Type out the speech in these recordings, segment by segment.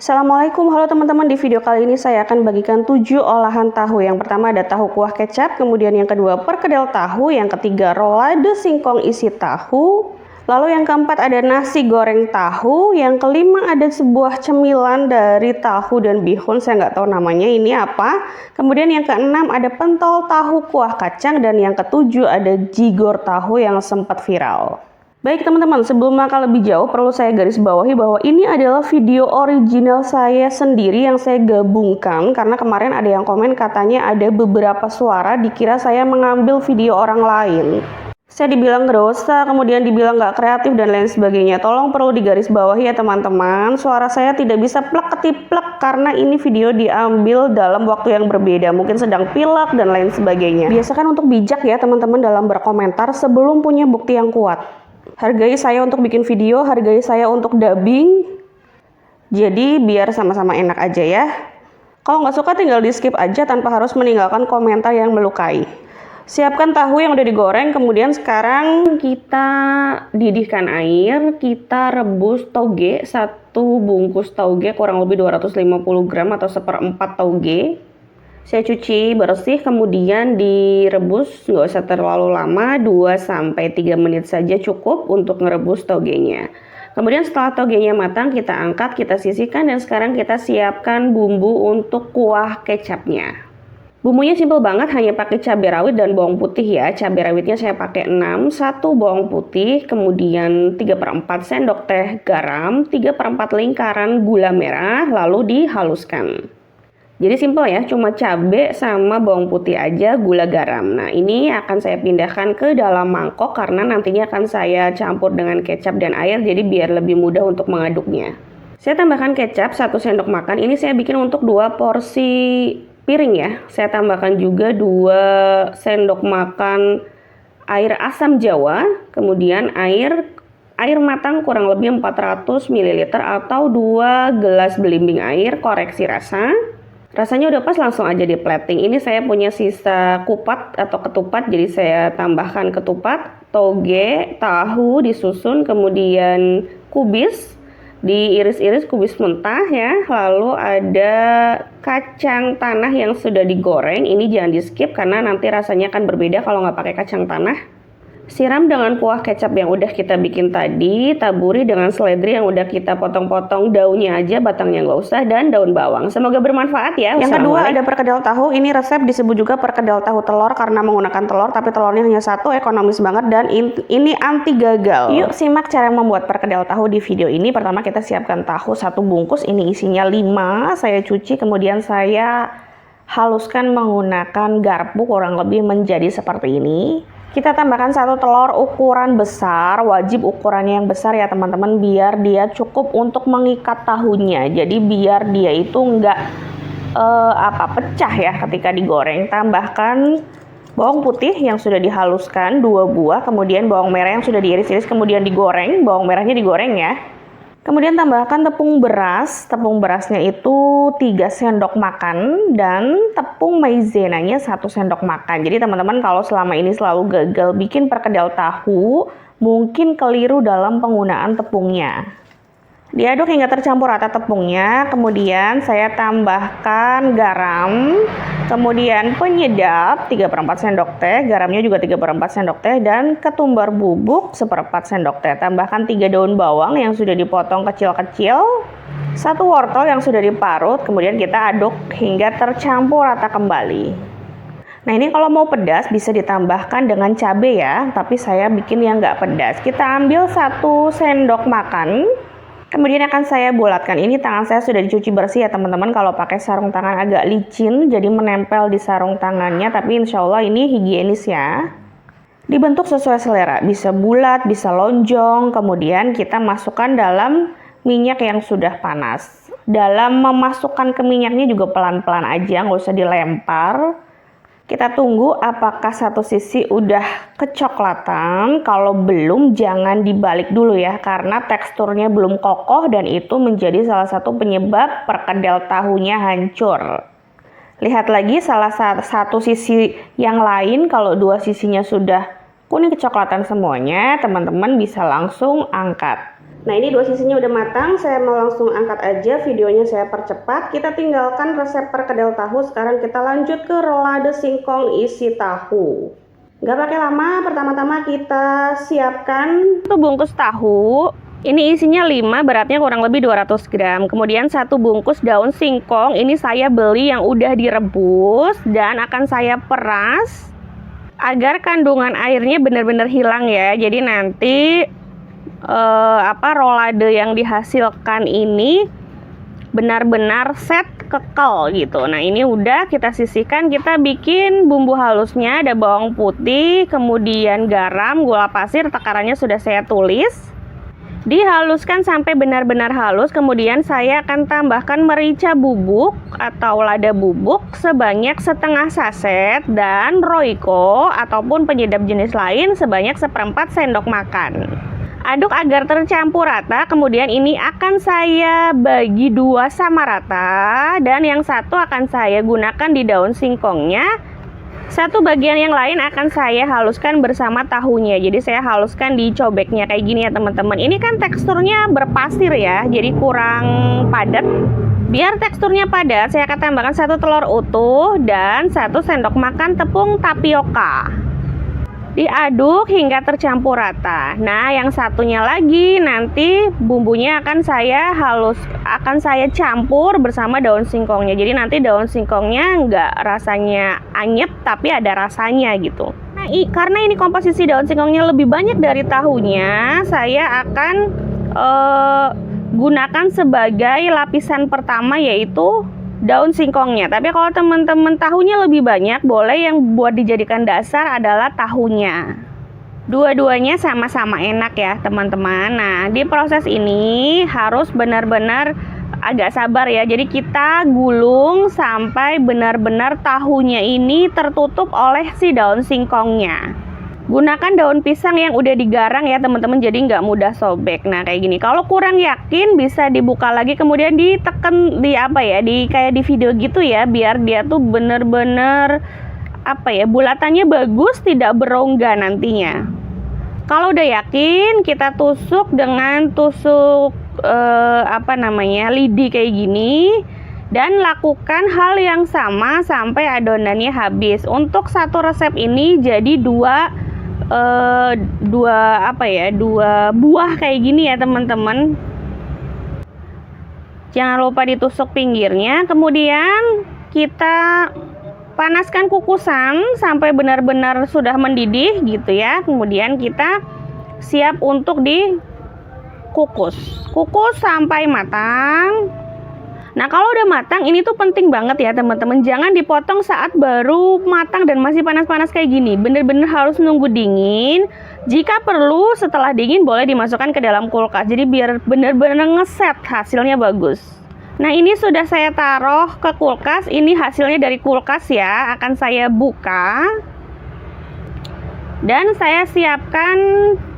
Assalamualaikum, halo teman-teman. Di video kali ini saya akan bagikan 7 olahan tahu. Yang pertama ada tahu kuah kecap, kemudian yang kedua perkedel tahu, yang ketiga rolade singkong isi tahu, lalu yang keempat ada nasi goreng tahu, yang kelima ada sebuah cemilan dari tahu dan bihun, saya nggak tahu namanya ini apa. Kemudian yang keenam ada pentol tahu kuah kacang, dan yang ketujuh ada jigor tahu yang sempat viral. Baik teman-teman, sebelum makan lebih jauh perlu saya garis bawahi bahwa ini adalah video original saya sendiri yang saya gabungkan, karena kemarin ada yang komen katanya ada beberapa suara dikira saya mengambil video orang lain. Saya dibilang dosa, kemudian dibilang nggak kreatif dan lain sebagainya. Tolong perlu digaris bawahi ya teman-teman, suara saya tidak bisa plek ketiplek karena ini video diambil dalam waktu yang berbeda, mungkin sedang pilek dan lain sebagainya. Biasakan untuk bijak ya teman-teman dalam berkomentar sebelum punya bukti yang kuat. Hargai saya untuk bikin video, hargai saya untuk dubbing. Jadi biar sama-sama enak aja ya. Kalau nggak suka tinggal di skip aja tanpa harus meninggalkan komentar yang melukai. Siapkan tahu yang udah digoreng, kemudian sekarang kita didihkan air. Kita rebus toge, 1 bungkus toge kurang lebih 250 gram atau 1/4 toge. Saya cuci bersih, kemudian direbus, nggak usah terlalu lama, 2-3 menit saja cukup untuk merebus togenya. Kemudian setelah togenya matang, kita angkat, kita sisihkan, dan sekarang kita siapkan bumbu untuk kuah kecapnya. Bumbunya simple banget, hanya pakai cabai rawit dan bawang putih ya. Cabai rawitnya saya pakai 6, 1 bawang putih, kemudian 3/4 sendok teh garam, 3/4 lingkaran gula merah, lalu dihaluskan. Jadi simple ya, cuma cabai sama bawang putih aja, gula garam. Nah ini akan saya pindahkan ke dalam mangkok karena nantinya akan saya campur dengan kecap dan air, jadi biar lebih mudah untuk mengaduknya. Saya tambahkan kecap 1 sendok makan, ini saya bikin untuk 2 porsi piring ya. Saya tambahkan juga 2 sendok makan air asam jawa, kemudian air matang kurang lebih 400 ml atau 2 gelas belimbing air, koreksi rasa. Rasanya udah pas, langsung aja di plating. Ini saya punya sisa kupat atau ketupat, jadi saya tambahkan ketupat, toge, tahu disusun, kemudian kubis, diiris-iris kubis mentah ya. Lalu ada kacang tanah yang sudah digoreng, ini jangan di skip karena nanti rasanya akan berbeda kalau nggak pakai kacang tanah. Siram dengan kuah kecap yang udah kita bikin tadi, taburi dengan seledri yang udah kita potong-potong, daunnya aja, batangnya nggak usah, dan daun bawang. Semoga bermanfaat ya. Yang kedua ada perkedel tahu, ini resep disebut juga perkedel tahu telur karena menggunakan telur, tapi telurnya hanya 1, ekonomis banget, dan ini anti gagal. Yuk simak cara membuat perkedel tahu di video ini. Pertama kita siapkan tahu 1 bungkus, ini isinya 5, saya cuci, kemudian saya haluskan menggunakan garpu kurang lebih menjadi seperti ini. Kita tambahkan 1 telur ukuran besar, wajib ukurannya yang besar ya teman-teman, biar dia cukup untuk mengikat tahunya. Jadi biar dia itu nggak pecah ya ketika digoreng. Tambahkan bawang putih yang sudah dihaluskan 2 buah, kemudian bawang merah yang sudah diiris-iris kemudian digoreng, bawang merahnya digoreng ya. Kemudian tambahkan tepung beras, tepung berasnya itu 3 sendok makan, dan tepung maizenanya 1 sendok makan. Jadi teman-teman kalau selama ini selalu gagal bikin perkedel tahu, mungkin keliru dalam penggunaan tepungnya. Diaduk hingga tercampur rata tepungnya, kemudian saya tambahkan garam, kemudian penyedap 3/4 sendok teh, garamnya juga 3/4 sendok teh, dan ketumbar bubuk 1/4 sendok teh. Tambahkan 3 daun bawang yang sudah dipotong kecil-kecil, 1 wortel yang sudah diparut, kemudian kita aduk hingga tercampur rata kembali. Nah ini kalau mau pedas bisa ditambahkan dengan cabai ya, tapi saya bikin yang nggak pedas. Kita ambil 1 sendok makan. Kemudian akan saya bulatkan. Ini tangan saya sudah dicuci bersih ya teman-teman. Kalau pakai sarung tangan agak licin, jadi menempel di sarung tangannya. Tapi insya Allah ini higienis ya. Dibentuk sesuai selera. Bisa bulat, bisa lonjong. Kemudian kita masukkan dalam minyak yang sudah panas. Dalam memasukkan ke minyaknya juga pelan-pelan aja, nggak usah dilempar. Kita tunggu apakah satu sisi udah kecoklatan. Kalau belum jangan dibalik dulu ya, karena teksturnya belum kokoh dan itu menjadi salah satu penyebab perkedel tahunya hancur. Lihat lagi salah satu sisi yang lain, kalau 2 sisinya sudah kuning kecoklatan semuanya, teman-teman bisa langsung angkat. Nah, ini dua sisinya udah matang, saya mau langsung angkat aja, videonya saya percepat. Kita tinggalkan resep perkedel tahu, sekarang kita lanjut ke rolade singkong isi tahu. Nggak pakai lama, pertama-tama kita siapkan 1 bungkus tahu. Ini isinya 5, beratnya kurang lebih 200 gram. Kemudian 1 bungkus daun singkong, ini saya beli yang udah direbus dan akan saya peras agar kandungan airnya benar-benar hilang ya. Jadi nanti rolade yang dihasilkan ini benar-benar set kekal gitu. Nah, ini udah kita sisihkan, kita bikin bumbu halusnya. Ada bawang putih, kemudian garam, gula pasir, takarannya sudah saya tulis. Dihaluskan sampai benar-benar halus. Kemudian saya akan tambahkan merica bubuk atau lada bubuk sebanyak setengah saset dan roiko ataupun penyedap jenis lain sebanyak 1/4 sendok makan. Aduk agar tercampur rata, kemudian ini akan saya bagi 2 sama rata dan yang satu akan saya gunakan di daun singkongnya. Satu bagian yang lain akan saya haluskan bersama tahunya. Jadi saya haluskan di cobeknya kayak gini ya teman-teman. Ini kan teksturnya berpasir ya, jadi kurang padat. Biar teksturnya padat, saya akan tambahkan 1 telur utuh dan 1 sendok makan tepung tapioka. Diaduk hingga tercampur rata. Nah, yang satunya lagi nanti bumbunya akan saya campur bersama daun singkongnya. Jadi nanti daun singkongnya nggak rasanya anyep tapi ada rasanya gitu. Nah, karena ini komposisi daun singkongnya lebih banyak dari tahunya, saya akan gunakan sebagai lapisan pertama yaitu daun singkongnya. Tapi kalau teman-teman tahunya lebih banyak, boleh yang buat dijadikan dasar adalah tahunya. Dua-duanya sama-sama enak ya teman-teman. Nah, di proses ini harus benar-benar agak sabar ya. Jadi kita gulung sampai benar-benar tahunya ini tertutup oleh si daun singkongnya. Gunakan daun pisang yang udah digarang ya teman-teman, jadi nggak mudah sobek. Nah, kayak gini. Kalau kurang yakin bisa dibuka lagi kemudian diteken kayak di video gitu ya, biar dia tuh bener-bener bulatannya bagus, tidak berongga nantinya. Kalau udah yakin, kita tusuk dengan tusuk lidi kayak gini dan lakukan hal yang sama sampai adonannya habis. Untuk satu resep ini jadi dua buah kayak gini ya teman-teman. Jangan lupa ditusuk pinggirnya, kemudian kita panaskan kukusan sampai benar-benar sudah mendidih gitu ya. Kemudian kita siap untuk dikukus sampai matang. Nah, kalau udah matang ini tuh penting banget ya teman-teman, jangan dipotong saat baru matang dan masih panas-panas kayak gini. Bener-bener harus nunggu dingin. Jika perlu setelah dingin boleh dimasukkan ke dalam kulkas, jadi biar bener-bener ngeset hasilnya bagus. Nah, ini sudah saya taruh ke kulkas. Ini hasilnya dari kulkas ya, akan saya buka dan saya siapkan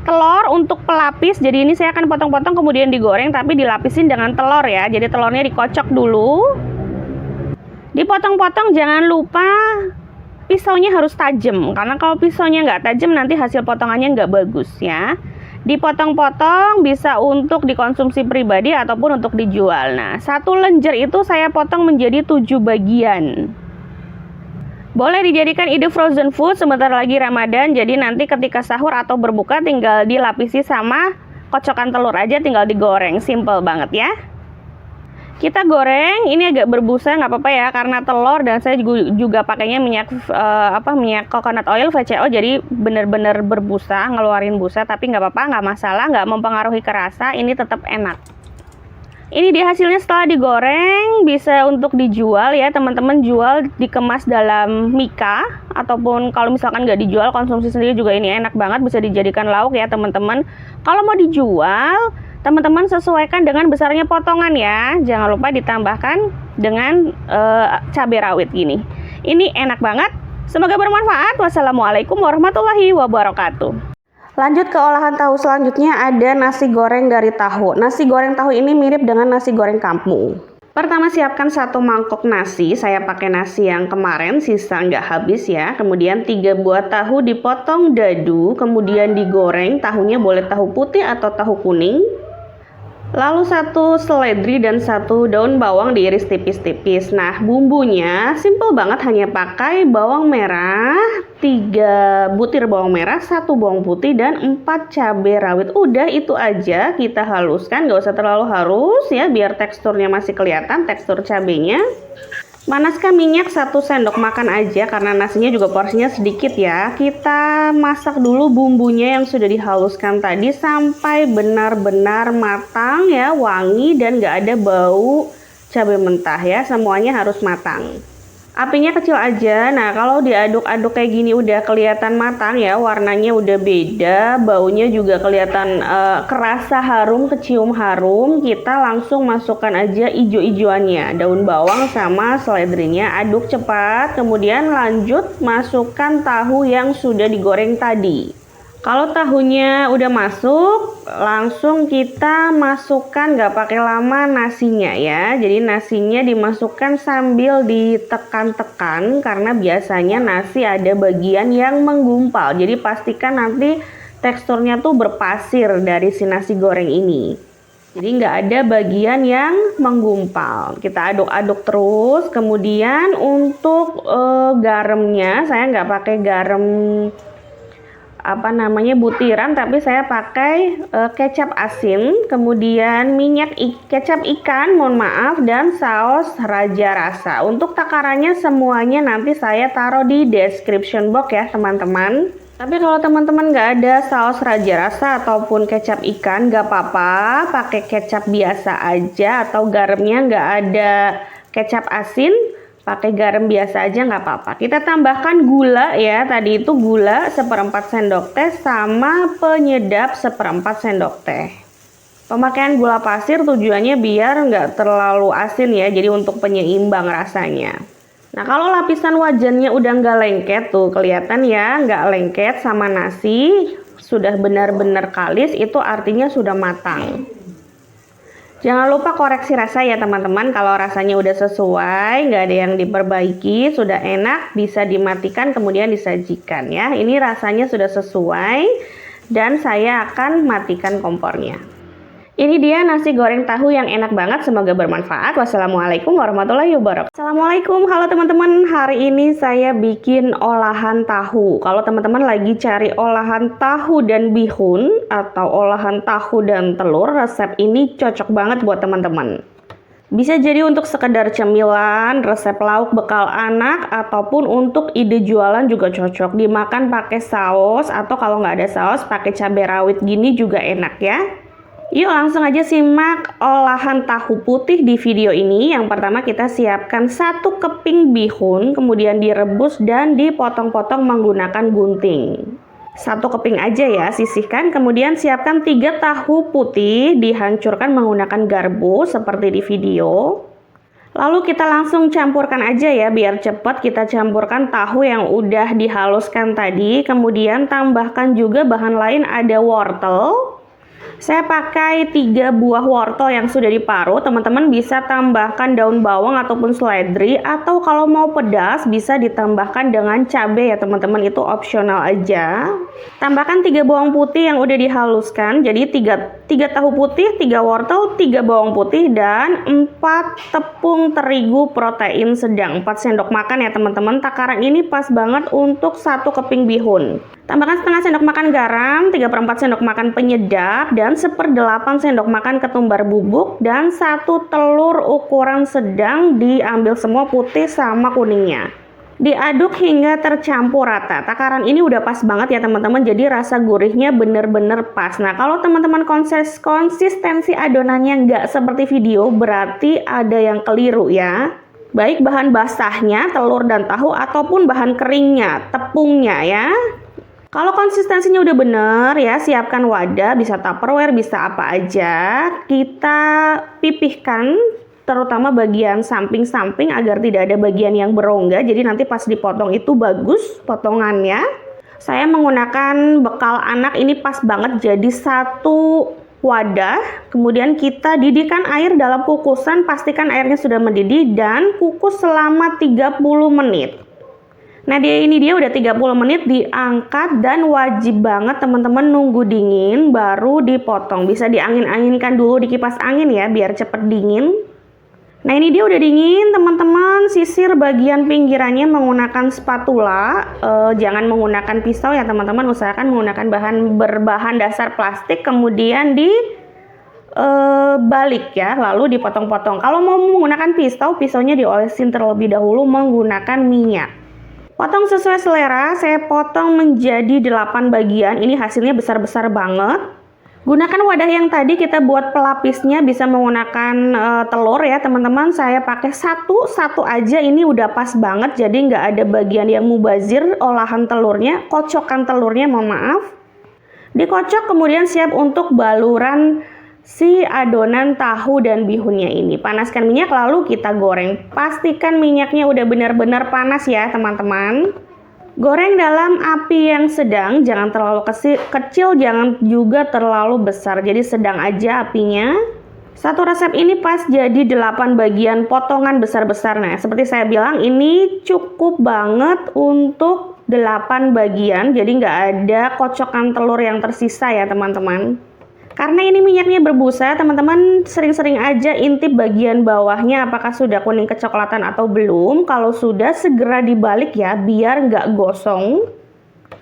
telur untuk pelapis. Jadi ini saya akan potong-potong kemudian digoreng, tapi dilapisin dengan telur ya. Jadi telurnya dikocok dulu, dipotong-potong. Jangan lupa pisaunya harus tajam, karena kalau pisaunya nggak tajam nanti hasil potongannya nggak bagus ya. Dipotong-potong, bisa untuk dikonsumsi pribadi ataupun untuk dijual. Nah, 1 lenjer itu saya potong menjadi 7 bagian. Boleh dijadikan ide frozen food, sebentar lagi Ramadan, jadi nanti ketika sahur atau berbuka tinggal dilapisi sama kocokan telur aja, tinggal digoreng, simple banget ya. Kita goreng, ini agak berbusa nggak apa-apa ya, karena telur dan saya juga pakainya minyak coconut oil VCO, jadi bener-bener berbusa, ngeluarin busa, tapi nggak apa-apa, nggak masalah, nggak mempengaruhi kerasa, ini tetap enak. Ini dia hasilnya setelah digoreng, bisa untuk dijual ya teman-teman, jual dikemas dalam mika, ataupun kalau misalkan nggak dijual konsumsi sendiri juga ini enak banget, bisa dijadikan lauk ya teman-teman. Kalau mau dijual, teman-teman sesuaikan dengan besarnya potongan ya, jangan lupa ditambahkan dengan cabai rawit gini. Ini enak banget, semoga bermanfaat. Wassalamualaikum warahmatullahi wabarakatuh. Lanjut ke olahan tahu selanjutnya, ada nasi goreng dari tahu. Nasi goreng tahu ini mirip dengan nasi goreng kampung. Pertama siapkan 1 mangkok nasi, saya pakai nasi yang kemarin, sisa nggak habis ya. Kemudian 3 buah tahu dipotong dadu, kemudian digoreng, tahunya boleh tahu putih atau tahu kuning. Lalu 1 seledri dan 1 daun bawang diiris tipis-tipis. Nah, bumbunya simple banget, hanya pakai bawang merah, 3 butir bawang merah, 1 bawang putih, dan 4 cabai rawit. Udah itu aja, kita haluskan, nggak usah terlalu halus ya, biar teksturnya masih kelihatan, tekstur cabenya. Panaskan minyak 1 sendok makan aja karena nasinya juga porsinya sedikit ya. Kita masak dulu bumbunya yang sudah dihaluskan tadi sampai benar-benar matang ya, wangi dan gak ada bau cabai mentah ya. Semuanya harus matang. Apinya kecil aja. Nah, kalau diaduk-aduk kayak gini udah kelihatan matang ya, warnanya udah beda, baunya juga kelihatan kerasa harum, kecium harum. Kita langsung masukkan aja ijo-ijoannya, daun bawang sama seledrinya, aduk cepat. Kemudian lanjut masukkan tahu yang sudah digoreng tadi. Kalau tahunya udah masuk, langsung kita masukkan, nggak pakai lama nasinya ya. Jadi nasinya dimasukkan sambil ditekan-tekan karena biasanya nasi ada bagian yang menggumpal. Jadi pastikan nanti teksturnya tuh berpasir dari si nasi goreng ini. Jadi nggak ada bagian yang menggumpal. Kita aduk-aduk terus. Kemudian untuk garamnya, saya nggak pakai garam butiran, tapi saya pakai kecap asin, kemudian kecap ikan, mohon maaf, dan saus raja rasa. Untuk takarannya semuanya nanti saya taruh di description box ya teman-teman. Tapi kalau teman-teman nggak ada saus raja rasa ataupun kecap ikan, nggak apa-apa, pakai kecap biasa aja, atau garamnya nggak ada kecap asin, pakai garam biasa aja nggak apa-apa. Kita tambahkan gula ya, tadi itu gula 1/4 sendok teh sama penyedap 1/4 sendok teh. Pemakaian gula pasir tujuannya biar nggak terlalu asin ya, jadi untuk penyeimbang rasanya. Nah, kalau lapisan wajannya udah nggak lengket tuh, kelihatan ya nggak lengket sama nasi, sudah benar-benar kalis, itu artinya sudah matang. Jangan lupa koreksi rasa ya teman-teman. Kalau rasanya udah sesuai, nggak ada yang diperbaiki, sudah enak, bisa dimatikan kemudian disajikan ya. Ini rasanya sudah sesuai dan saya akan matikan kompornya. Ini dia nasi goreng tahu yang enak banget, semoga bermanfaat. Wassalamualaikum warahmatullahi wabarakatuh. Assalamualaikum, halo teman-teman. Hari ini saya bikin olahan tahu. Kalau teman-teman lagi cari olahan tahu dan bihun atau olahan tahu dan telur, resep ini cocok banget buat teman-teman. Bisa jadi untuk sekedar cemilan, resep lauk bekal anak, ataupun untuk ide jualan juga cocok. Dimakan pakai saus, atau kalau nggak ada saus pakai cabai rawit gini juga enak ya. Yuk langsung aja simak olahan tahu putih di video ini. Yang pertama kita siapkan 1 keping bihun, kemudian direbus dan dipotong-potong menggunakan gunting. 1 keping aja ya, sisihkan. Kemudian siapkan 3 tahu putih, dihancurkan menggunakan garpu seperti di video. Lalu kita langsung campurkan aja ya, biar cepat. Kita campurkan tahu yang udah dihaluskan tadi. Kemudian tambahkan juga bahan lain, ada wortel. Saya pakai 3 buah wortel yang sudah diparut. Teman-teman bisa tambahkan daun bawang ataupun seledri, atau kalau mau pedas bisa ditambahkan dengan cabai ya teman-teman, itu opsional aja. Tambahkan 3 bawang putih yang udah dihaluskan. Jadi 3 tahu putih, 3 wortel, 3 bawang putih, dan 4 tepung terigu protein sedang, 4 sendok makan ya teman-teman. Takaran ini pas banget untuk 1 keping bihun. Tambahkan setengah sendok makan garam, 3/4 sendok makan penyedap, dan 1/8 sendok makan ketumbar bubuk, dan 1 telur ukuran sedang, diambil semua putih sama kuningnya. Diaduk hingga tercampur rata. Takaran ini udah pas banget ya teman-teman, jadi rasa gurihnya bener-bener pas. Nah, kalau teman-teman konsistensi adonannya nggak seperti video, berarti ada yang keliru ya. Baik bahan basahnya, telur dan tahu, ataupun bahan keringnya, tepungnya ya. Kalau konsistensinya udah bener ya, siapkan wadah, bisa tupperware, bisa apa aja. Kita pipihkan terutama bagian samping-samping agar tidak ada bagian yang berongga. Jadi nanti pas dipotong itu bagus potongannya. Saya menggunakan bekal anak, ini pas banget jadi 1 wadah. Kemudian kita didihkan air dalam kukusan, pastikan airnya sudah mendidih dan kukus selama 30 menit. Nah ini dia udah 30 menit diangkat dan wajib banget teman-teman nunggu dingin baru dipotong. Bisa diangin-anginkan dulu di kipas angin ya biar cepet dingin. Nah ini dia udah dingin teman-teman, sisir bagian pinggirannya menggunakan spatula, jangan menggunakan pisau ya teman-teman, usahakan menggunakan berbahan dasar plastik kemudian balik ya, lalu dipotong-potong. Kalau mau menggunakan pisau, pisaunya diolesin terlebih dahulu menggunakan minyak. Potong sesuai selera, saya potong menjadi 8 bagian, ini hasilnya besar-besar banget. Gunakan wadah yang tadi kita buat pelapisnya, bisa menggunakan telur ya teman-teman. Saya pakai satu aja, ini udah pas banget, jadi nggak ada bagian yang mubazir olahan telurnya, kocokan telurnya mohon maaf. Dikocok kemudian siap untuk baluran si adonan tahu dan bihunnya ini. Panaskan minyak lalu kita goreng. Pastikan minyaknya udah benar-benar panas ya teman-teman. Goreng dalam api yang sedang, jangan terlalu kecil, jangan juga terlalu besar. Jadi sedang aja apinya. Satu resep ini pas jadi 8 bagian potongan besar-besar. Nah, seperti saya bilang ini cukup banget untuk 8 bagian. Jadi nggak ada kocokan telur yang tersisa ya teman-teman. Karena ini minyaknya berbusa, teman-teman sering-sering aja intip bagian bawahnya apakah sudah kuning kecoklatan atau belum. Kalau sudah, segera dibalik ya, biar nggak gosong.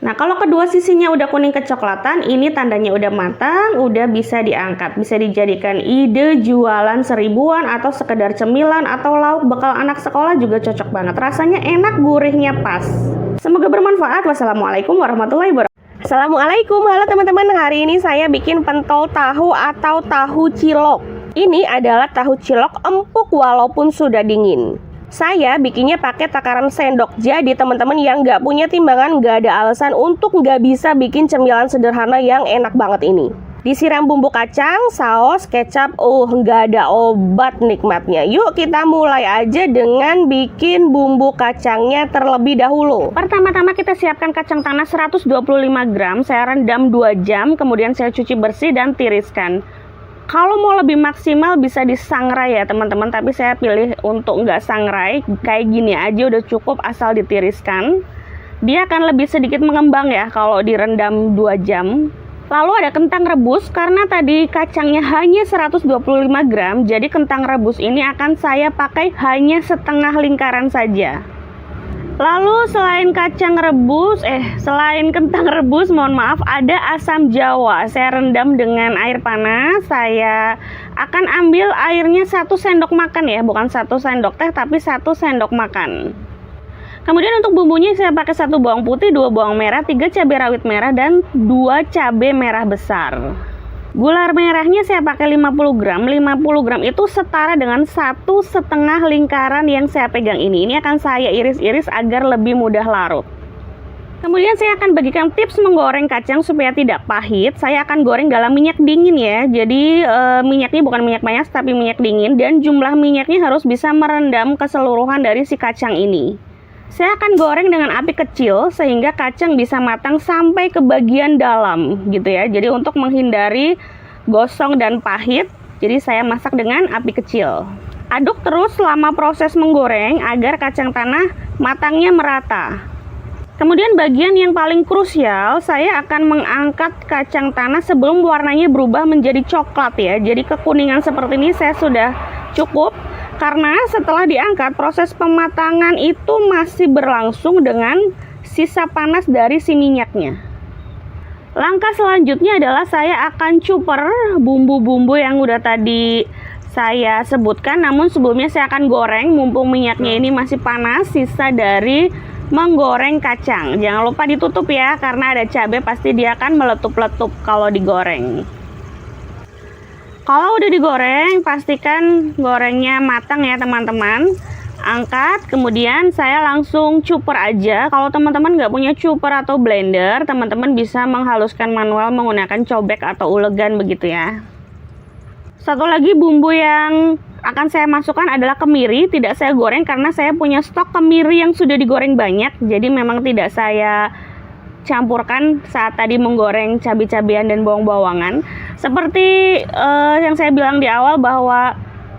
Nah, kalau kedua sisinya udah kuning kecoklatan, ini tandanya udah matang, udah bisa diangkat. Bisa dijadikan ide jualan seribuan atau sekedar cemilan atau lauk bekal anak sekolah juga cocok banget. Rasanya enak, gurihnya pas. Semoga bermanfaat. Wassalamualaikum warahmatullahi wabarakatuh. Assalamualaikum, halo teman-teman. Hari ini saya bikin pentol tahu atau tahu cilok. Ini adalah tahu cilok empuk walaupun sudah dingin. Saya bikinnya pakai takaran sendok. Jadi teman-teman yang nggak punya timbangan nggak ada alasan untuk nggak bisa bikin cemilan sederhana yang enak banget ini. Disiram bumbu kacang, saus, kecap, nggak ada obat nikmatnya. Yuk kita mulai aja dengan bikin bumbu kacangnya terlebih dahulu. Pertama-tama kita siapkan kacang tanah 125 gram, saya rendam 2 jam, kemudian saya cuci bersih dan tiriskan. Kalau mau lebih maksimal bisa disangrai ya teman-teman, tapi saya pilih untuk nggak sangrai, kayak gini aja udah cukup asal ditiriskan. Dia akan lebih sedikit mengembang ya kalau direndam 2 jam. Lalu ada kentang rebus, karena tadi kacangnya hanya 125 gram, jadi kentang rebus ini akan saya pakai hanya setengah lingkaran saja. Lalu selain kentang rebus, mohon maaf, ada asam jawa. Saya rendam dengan air panas. Saya akan ambil airnya 1 sendok makan ya, bukan 1 sendok teh, tapi 1 sendok makan. Kemudian untuk bumbunya saya pakai 1 bawang putih, 2 bawang merah, 3 cabai rawit merah, dan 2 cabai merah besar. Gula merahnya saya pakai 50 gram. 50 gram itu setara dengan 1,5 lingkaran yang saya pegang ini. Ini akan saya iris-iris agar lebih mudah larut. Kemudian saya akan bagikan tips menggoreng kacang supaya tidak pahit. Saya akan goreng dalam minyak dingin ya. Jadi minyaknya bukan minyak panas tapi minyak dingin, dan jumlah minyaknya harus bisa merendam keseluruhan dari si kacang ini. Saya akan goreng dengan api kecil sehingga kacang bisa matang sampai ke bagian dalam gitu ya. Jadi untuk menghindari gosong dan pahit, jadi saya masak dengan api kecil. Aduk terus selama proses menggoreng agar kacang tanah matangnya merata. Kemudian bagian yang paling krusial, saya akan mengangkat kacang tanah sebelum warnanya berubah menjadi coklat ya. Jadi kekuningan seperti ini saya sudah cukup. Karena setelah diangkat, proses pematangan itu masih berlangsung dengan sisa panas dari si minyaknya. Langkah selanjutnya adalah saya akan cuper bumbu-bumbu yang udah tadi saya sebutkan. Namun sebelumnya saya akan goreng, mumpung minyaknya ini masih panas, sisa dari menggoreng kacang. Jangan lupa ditutup ya, karena ada cabai pasti dia akan meletup-letup kalau digoreng. Kalau udah digoreng, pastikan gorengnya matang ya teman-teman. Angkat, kemudian saya langsung cuper aja. Kalau teman-teman nggak punya cuper atau blender, teman-teman bisa menghaluskan manual menggunakan cobek atau ulegan begitu ya. Satu lagi bumbu yang akan saya masukkan adalah kemiri. Tidak saya goreng karena saya punya stok kemiri yang sudah digoreng banyak. Jadi memang tidak saya campurkan saat tadi menggoreng cabai-cabian dan bawang-bawangan. Seperti yang saya bilang di awal bahwa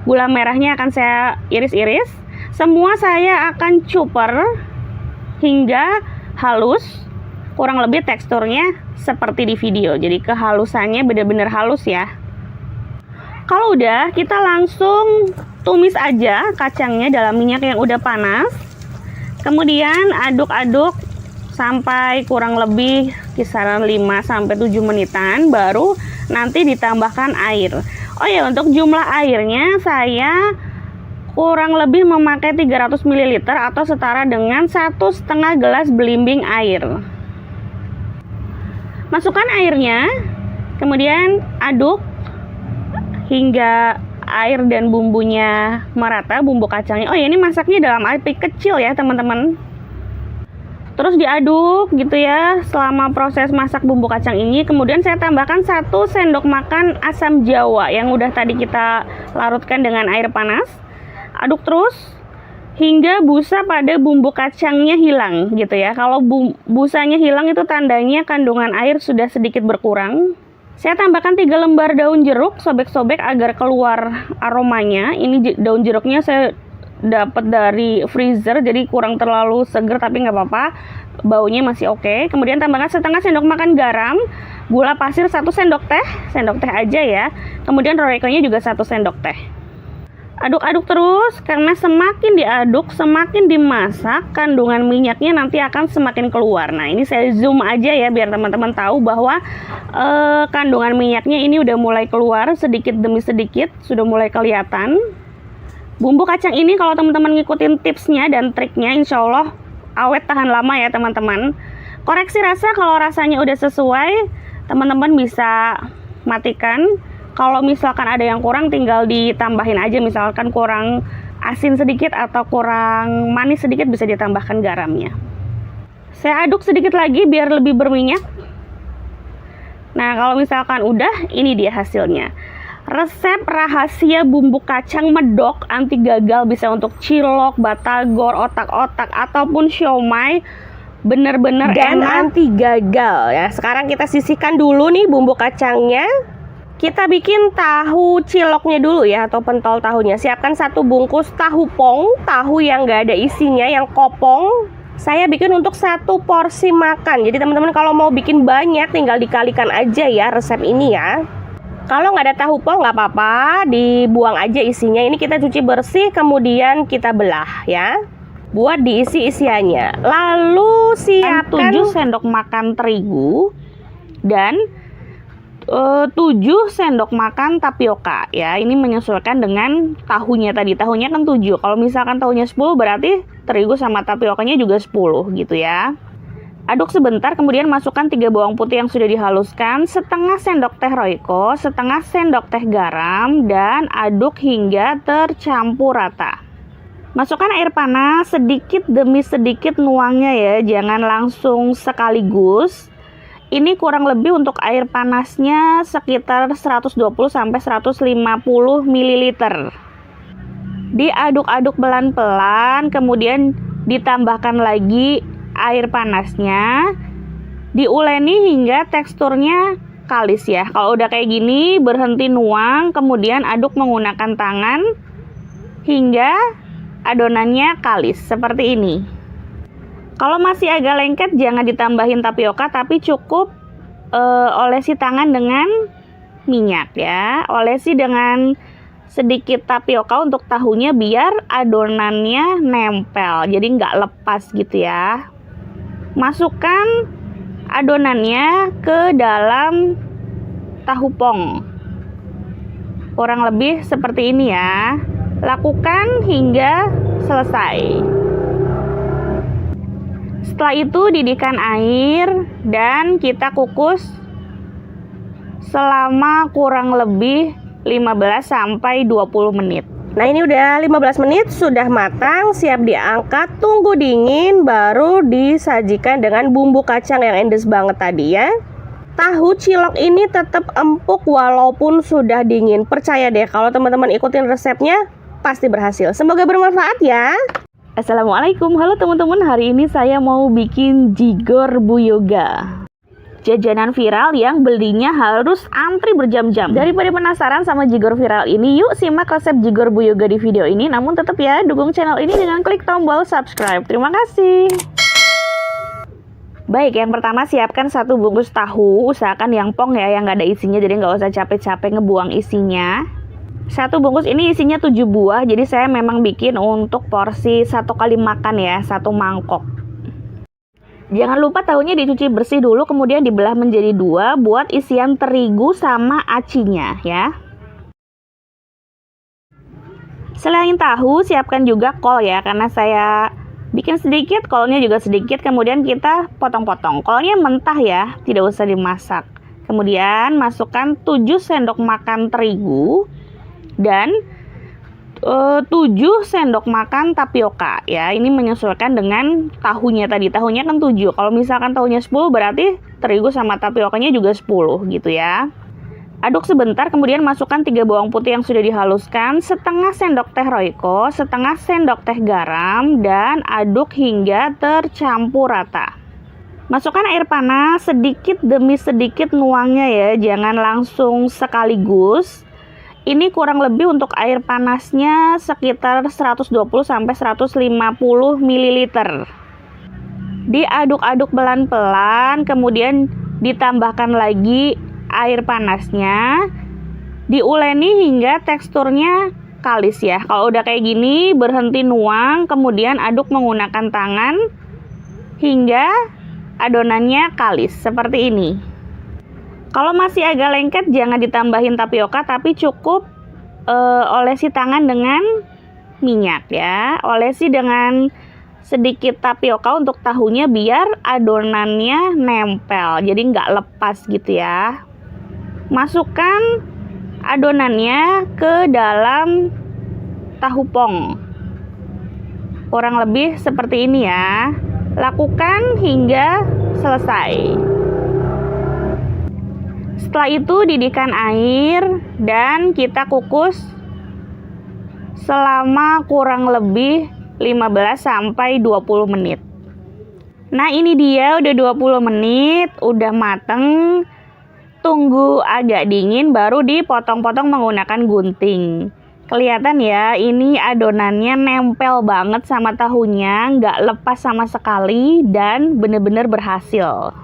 gula merahnya akan saya iris-iris. Semua saya akan cuper hingga halus, kurang lebih teksturnya seperti di video. Jadi kehalusannya benar-benar halus ya. Kalau udah, kita langsung tumis aja kacangnya dalam minyak yang udah panas. Kemudian aduk-aduk sampai kurang lebih kisaran 5-7 menitan, baru nanti ditambahkan air. Oh ya, untuk jumlah airnya saya kurang lebih memakai 300 ml atau setara dengan 1,5 gelas belimbing air. Masukkan airnya, kemudian aduk hingga air dan bumbunya merata, bumbu kacangnya. Oh ya, ini masaknya dalam api kecil ya teman-teman. Terus diaduk gitu ya selama proses masak bumbu kacang ini. Kemudian saya tambahkan 1 sendok makan asam jawa yang udah tadi kita larutkan dengan air panas. Aduk terus hingga busa pada bumbu kacangnya hilang gitu ya. Kalau busanya hilang itu tandanya kandungan air sudah sedikit berkurang. Saya tambahkan 3 lembar daun jeruk, sobek-sobek agar keluar aromanya. Ini daun jeruknya saya dapat dari freezer, jadi kurang terlalu seger tapi nggak apa-apa, baunya masih oke. Kemudian tambahkan setengah sendok makan garam, gula pasir 1 sendok teh aja ya. Kemudian royconya juga 1 sendok teh. Aduk-aduk terus, karena semakin diaduk, semakin dimasak, kandungan minyaknya nanti akan semakin keluar. Nah, ini saya zoom aja ya biar teman-teman tahu bahwa kandungan minyaknya ini udah mulai keluar sedikit demi sedikit, sudah mulai kelihatan. Bumbu kacang ini kalau teman-teman ngikutin tipsnya dan triknya, insya Allah awet tahan lama ya teman-teman. Koreksi rasa, kalau rasanya udah sesuai, teman-teman bisa matikan. Kalau misalkan ada yang kurang, tinggal ditambahin aja. Misalkan kurang asin sedikit atau kurang manis sedikit, bisa ditambahkan garamnya. Saya aduk sedikit lagi biar lebih berminyak. Nah, kalau misalkan udah, ini dia hasilnya. Resep rahasia bumbu kacang medok anti gagal, bisa untuk cilok, batagor, otak-otak, ataupun siomay. Bener-bener dan enak, anti gagal ya. Sekarang kita sisihkan dulu nih bumbu kacangnya. Kita bikin tahu ciloknya dulu ya, atau pentol tahunya. Siapkan 1 bungkus tahu pong, tahu yang nggak ada isinya, yang kopong. Saya bikin untuk 1 porsi makan. Jadi teman-teman kalau mau bikin banyak, tinggal dikalikan aja ya resep ini ya. Kalau nggak ada tahu pong nggak apa-apa, dibuang aja isinya. Ini kita cuci bersih, kemudian kita belah ya, buat diisi isiannya. Lalu siapkan 7 sendok makan terigu dan 7 sendok makan tapioka ya. Ini menyesuaikan dengan tahunya tadi. Tahunya kan 7. Kalau misalkan tahunya 10, berarti terigu sama tapiokanya juga 10 gitu ya. Aduk sebentar, kemudian masukkan 3 bawang putih yang sudah dihaluskan, setengah sendok teh royco, setengah sendok teh garam, dan aduk hingga tercampur rata. Masukkan air panas sedikit demi sedikit, nuangnya ya, jangan langsung sekaligus. Ini kurang lebih untuk air panasnya sekitar 120-150 ml. Diaduk-aduk pelan-pelan, kemudian ditambahkan lagi air panasnya, diuleni hingga teksturnya kalis ya. Kalau udah kayak gini, berhenti nuang, kemudian aduk menggunakan tangan hingga adonannya kalis seperti ini. Kalau masih agak lengket, jangan ditambahin tapioka, tapi cukup olesi tangan dengan minyak ya. Olesi dengan sedikit tapioka untuk tahunya biar adonannya nempel, jadi nggak lepas gitu ya. Masukkan adonannya ke dalam tahu pong, kurang lebih seperti ini ya. Lakukan hingga selesai. Setelah itu didihkan air dan kita kukus selama kurang lebih 15-20 menit. Nah, ini udah 15 menit, sudah matang, siap diangkat, tunggu dingin, baru disajikan dengan bumbu kacang yang endes banget tadi ya. Tahu cilok ini tetap empuk walaupun sudah dingin. Percaya deh, kalau teman-teman ikutin resepnya, pasti berhasil. Semoga bermanfaat ya. Assalamualaikum, halo teman-teman. Hari ini saya mau bikin jigor Bu Yoga, jajanan viral yang belinya harus antri berjam-jam. Daripada penasaran sama jigor viral ini, yuk simak resep jigor Bu Yoga di video ini. Namun tetap ya, dukung channel ini dengan klik tombol subscribe. Terima kasih. Baik, yang pertama siapkan 1 bungkus tahu, usahakan yang pong ya, yang nggak ada isinya, jadi nggak usah capek-capek ngebuang isinya. 1 bungkus ini isinya 7 buah, jadi saya memang bikin untuk porsi 1 kali makan ya, 1 mangkok. Jangan lupa tahunya dicuci bersih dulu, kemudian dibelah menjadi 2 buat isian terigu sama acinya ya. Selain tahu, siapkan juga kol ya, karena saya bikin sedikit, kolnya juga sedikit, kemudian kita potong-potong. Kolnya mentah ya, tidak usah dimasak. Kemudian masukkan 7 sendok makan terigu dan 7 sendok makan tapioka ya. Ini menyesuaikan dengan tahunya tadi. Tahunya kan 7. Kalau misalkan tahunya 10 berarti terigu sama tapiokanya juga 10 gitu ya. Aduk sebentar, kemudian masukkan 3 bawang putih yang sudah dihaluskan, setengah sendok teh Royco, setengah sendok teh garam, dan aduk hingga tercampur rata. Masukkan air panas sedikit demi sedikit nuangnya ya, jangan langsung sekaligus. Ini kurang lebih untuk air panasnya sekitar 120-150 ml. Diaduk-aduk pelan-pelan, kemudian ditambahkan lagi air panasnya, diuleni hingga teksturnya kalis ya. Kalau udah kayak gini berhenti nuang, kemudian aduk menggunakan tangan hingga adonannya kalis seperti ini. Kalau masih agak lengket jangan ditambahin tapioka, tapi cukup olesi tangan dengan minyak ya. Olesi dengan sedikit tapioka untuk tahunya biar adonannya nempel, jadi nggak lepas gitu ya. Masukkan adonannya ke dalam tahu pong, kurang lebih seperti ini ya. Lakukan hingga selesai. Setelah itu didihkan air dan kita kukus selama kurang lebih 15-20 menit. Nah ini dia udah 20 menit, udah mateng. Tunggu agak dingin baru dipotong-potong menggunakan gunting. Kelihatan ya, ini adonannya nempel banget sama tahunya, nggak lepas sama sekali dan bener-bener berhasil.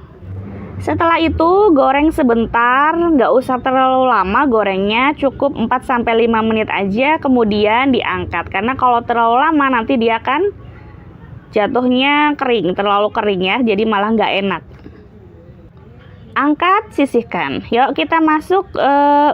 Setelah itu goreng sebentar, nggak usah terlalu lama gorengnya, cukup 4-5 menit aja, kemudian diangkat. Karena kalau terlalu lama nanti dia akan jatuhnya kering, terlalu kering ya, jadi malah nggak enak. Angkat, sisihkan. Yuk kita masuk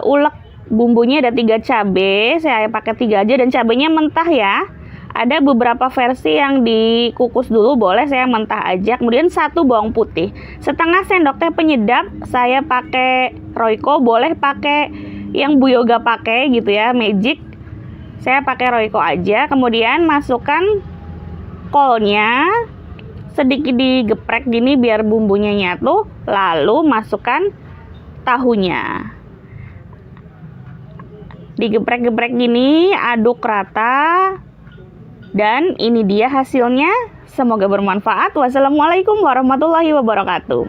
ulek bumbunya. Ada 3 cabai, saya pakai 3 aja dan cabainya mentah ya. Ada beberapa versi yang dikukus dulu, boleh saya mentah aja. Kemudian 1 bawang putih, setengah sendok teh penyedap, saya pakai Royco, boleh pakai yang Bu Yoga pakai gitu ya, Magic. Saya pakai Royco aja. Kemudian masukkan kolnya, sedikit digeprek gini biar bumbunya nyatu, lalu masukkan tahunya. Digeprek-geprek gini, aduk rata. Dan ini dia hasilnya. Semoga bermanfaat. Wassalamualaikum warahmatullahi wabarakatuh.